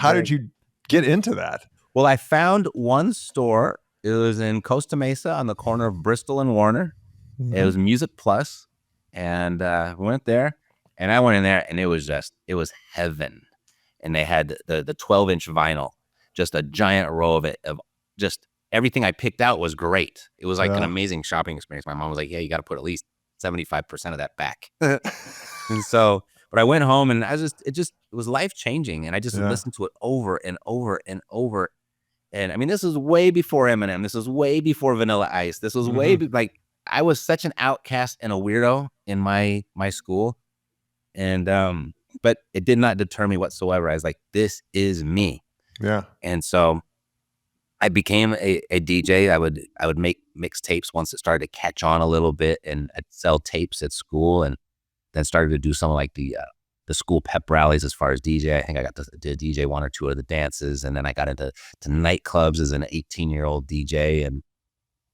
how did you get into that? Well, I found one store. It was in Costa Mesa on the corner of Bristol and Warner. It was Music Plus, and we went there, and I went in there, and it was heaven. And they had the 12-inch vinyl, just a giant row of it, of just everything I picked out was great. It was like an amazing shopping experience. My mom was like, "Yeah, you got to put at least 75% of that back." And so, but I went home, and it was life changing, and I just listened to it over and over and over. And I mean, this was way before Eminem. This was way before Vanilla Ice. This was way like I was such an outcast and a weirdo in my school, and but it did not deter me whatsoever. I was like, this is me. Yeah. And so I became a DJ. I would make mixtapes once it started to catch on a little bit, and I'd sell tapes at school, and then started to do some of like the school pep rallies as far as DJ. I think I got to DJ one or two of the dances, and then I got into nightclubs as an 18-year-old DJ,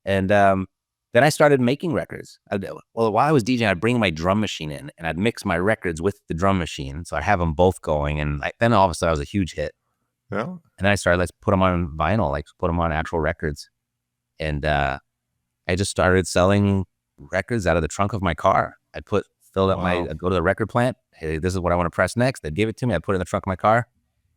and then I started making records. While I was DJing, I'd bring my drum machine in, and I'd mix my records with the drum machine, so I have them both going, and then all of a sudden I was a huge hit. Yeah. And then I started, let's put them on vinyl, like put them on actual records. And I just started selling records out of the trunk of my car. I'd go to the record plant. Hey, this is what I want to press next. They'd give it to me. I'd put it in the trunk of my car.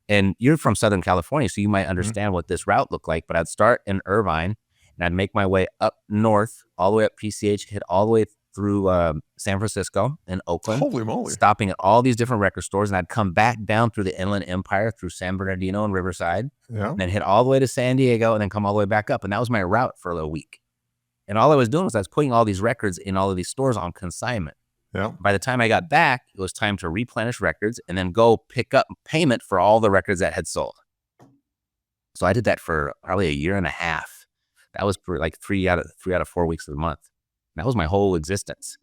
And you're from Southern California, so you might understand what this route looked like. But I'd start in Irvine, and I'd make my way up north, all the way up PCH, hit all the way through San Francisco and Oakland. Holy moly. Stopping at all these different record stores. And I'd come back down through the Inland Empire, through San Bernardino and Riverside. Yeah. And then hit all the way to San Diego, and then come all the way back up. And that was my route for a week. And all I was doing was I was putting all these records in all of these stores on consignment. Yeah. By the time I got back, it was time to replenish records and then go pick up payment for all the records that had sold. So I did that for probably a year and a half. That was for like 3 out of 4 weeks of the month. That was my whole existence.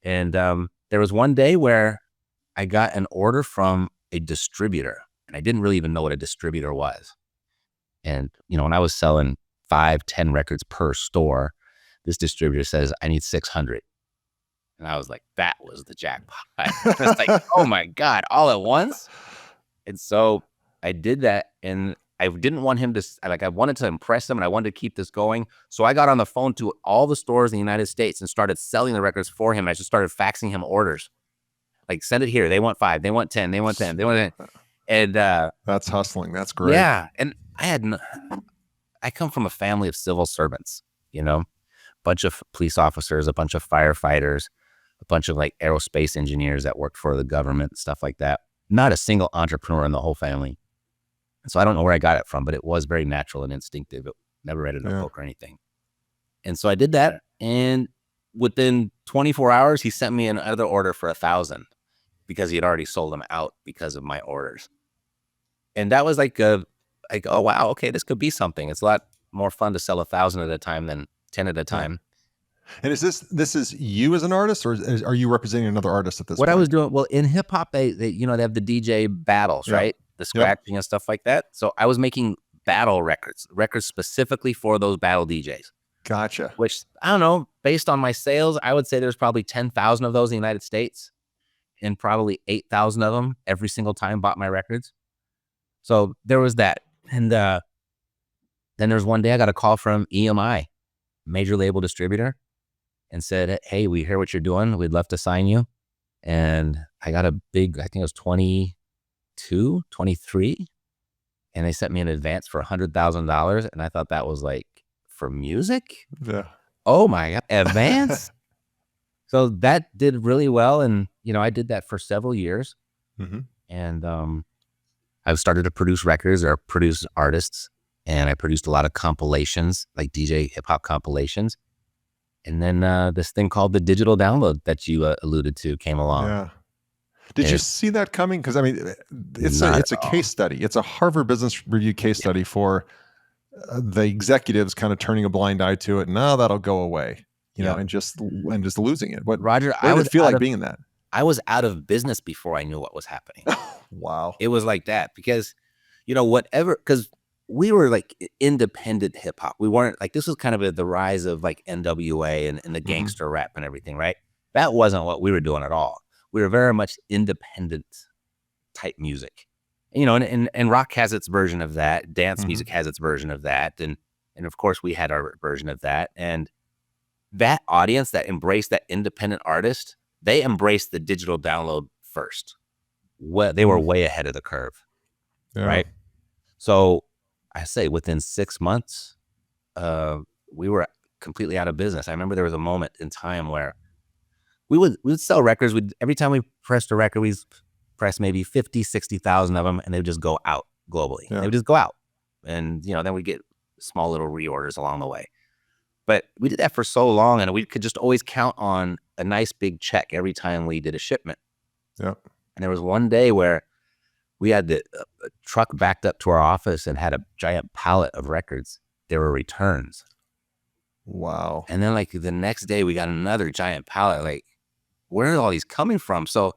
And there was one day where I got an order from a distributor, and I didn't really even know what a distributor was. And, when I was selling 5-10 records per store, this distributor says, I need 600. And I was like, that was the jackpot. I was like, oh my God, all at once? And so I did that, and I didn't want him to, I wanted to impress him, and I wanted to keep this going. So I got on the phone to all the stores in the United States and started selling the records for him. I just started faxing him orders. Like, send it here. They want 5, they want 10, they want 10, they want 10. And that's hustling. That's great. Yeah. And I come from a family of civil servants, bunch of police officers, a bunch of firefighters, a bunch of like aerospace engineers that worked for the government, stuff like that. Not a single entrepreneur in the whole family. So I don't know where I got it from, but it was very natural and instinctive. It never read it in a book or anything. And so I did that. And within 24 hours, he sent me another order for 1,000 because he had already sold them out because of my orders. And that was like oh, wow, okay, this could be something. It's a lot more fun to sell 1,000 at a time than 10 at a time. And is this is you as an artist, or are you representing another artist at this point? What I was doing, well, in hip hop, they have the DJ battles, right? The scratching and stuff like that. So I was making battle records specifically for those battle DJs. Gotcha. Which, I don't know, based on my sales, I would say there's probably 10,000 of those in the United States, and probably 8,000 of them every single time bought my records. So there was that. And then there's one day I got a call from EMI, major label distributor, and said, hey, we hear what you're doing. We'd love to sign you. And I got a big, I think it was 22, 23. And they sent me an advance for $100,000. And I thought that was like for music. Yeah. Oh my God, advance. So that did really well. And, I did that for several years. Mm-hmm. And I started to produce records or produce artists. And I produced a lot of compilations, like DJ hip hop compilations. And then this thing called the digital download that you alluded to came along. Yeah. Did you see that coming? Because I mean, it's a case study. It's a Harvard Business Review case study for the executives kind of turning a blind eye to it. No, that'll go away, and just losing it. What, Roger? What did it feel like being in that? I was out of business before I knew what was happening. Wow. It was like that because, because we were like independent hip hop. We weren't like, this was kind of the rise of like NWA and the gangster rap and everything, right? That wasn't what we were doing at all. We were very much independent type music. And rock has its version of that. Dance Mhm. music has its version of that. And of course we had our version of that. And that audience that embraced that independent artist, they embraced the digital download first. They were way ahead of the curve. Yeah. Right. So I say within 6 months, we were completely out of business. I remember there was a moment in time where we would sell records. Every time we pressed a record, we'd press maybe 50, 60,000 of them, and they would just go out globally. Yeah. They would just go out. And, then we'd get small little reorders along the way. But we did that for so long, and we could just always count on a nice big check every time we did a shipment. Yeah. And there was one day where we had a truck backed up to our office and had a giant pallet of records. There were returns. Wow. And then like the next day we got another giant pallet. Like, where are all these coming from? So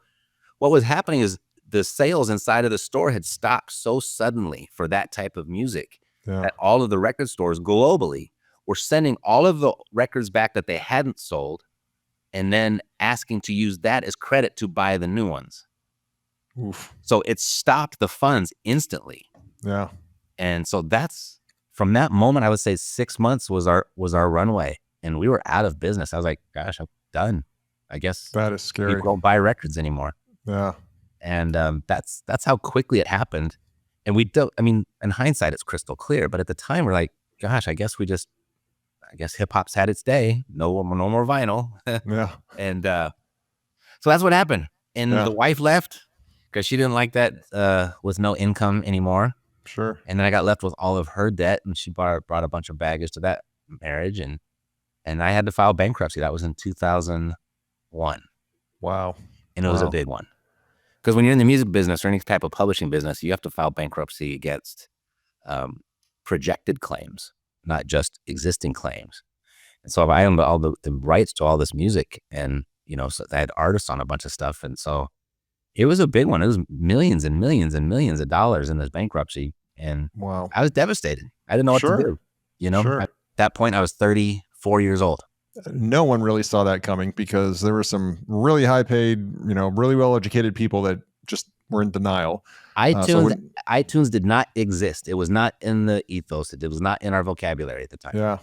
what was happening is the sales inside of the store had stopped so suddenly for that type of music that all of the record stores globally were sending all of the records back that they hadn't sold and then asking to use that as credit to buy the new ones. Oof. So it stopped the funds instantly. Yeah. And so that's from that moment, I would say 6 months was our runway, and we were out of business. I was like, gosh, I'm done. I guess that is scary. People don't buy records anymore. Yeah. And that's how quickly it happened. And we don't, I mean, in hindsight, it's crystal clear, but at the time we're like, gosh, I guess hip hop's had its day. No more vinyl. Yeah. And so that's what happened. And the wife left because she didn't like that with no income anymore. Sure. And then I got left with all of her debt, and she brought a bunch of baggage to that marriage, and I had to file bankruptcy. That was in 2001. Wow. And it was a big one. Because when you're in the music business or any type of publishing business, you have to file bankruptcy against projected claims, not just existing claims. And so I owned all the rights to all this music, and so I had artists on a bunch of stuff, and so it was a big one. It was millions and millions and millions of dollars in this bankruptcy, and wow, I was devastated. I didn't know what to do. At that point, I was 34 years old. No one really saw that coming because there were some really high paid, really well educated people that just were in denial. iTunes did not exist. It was not in the ethos. It was not in our vocabulary at the time. Yeah.